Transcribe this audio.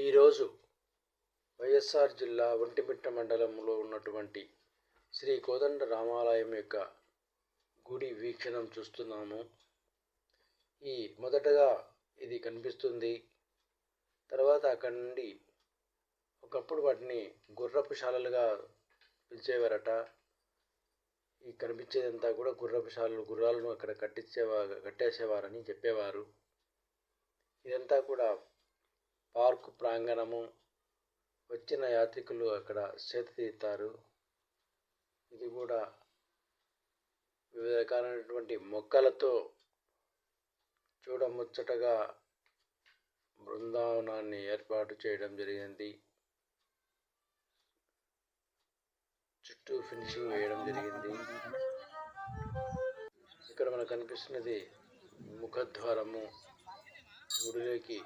ఈరోజు వైఎస్ఆర్ జిల్లా ఒంటిమిట్ట మండలంలో ఉన్నటువంటి శ్రీ కోదండ రామాలయం యొక్క గుడి వీక్షణం చూస్తున్నాము. మొదటగా ఇది కనిపిస్తుంది. తర్వాత అక్కడి నుండి ఒకప్పుడు వాటిని గుర్రపు శాలలుగా పిలిచేవారట. ఈ కనిపించేదంతా కూడా గుర్రాలను అక్కడ కట్టేసేవారని చెప్పేవారు. ఇదంతా కూడా పార్కు ప్రాంగణము. వచ్చిన యాత్రికులు అక్కడ సేద తీరుతారు. ఇది కూడా వివిధ రకాలైనటువంటి మొక్కలతో చూడముచ్చటగా బృందావనాన్ని ఏర్పాటు చేయడం జరిగింది. చుట్టూ ఫినిషింగ్ వేయడం జరిగింది. ఇక్కడ మనకు కనిపిస్తున్నది ముఖద్వారము. గుడిలోకి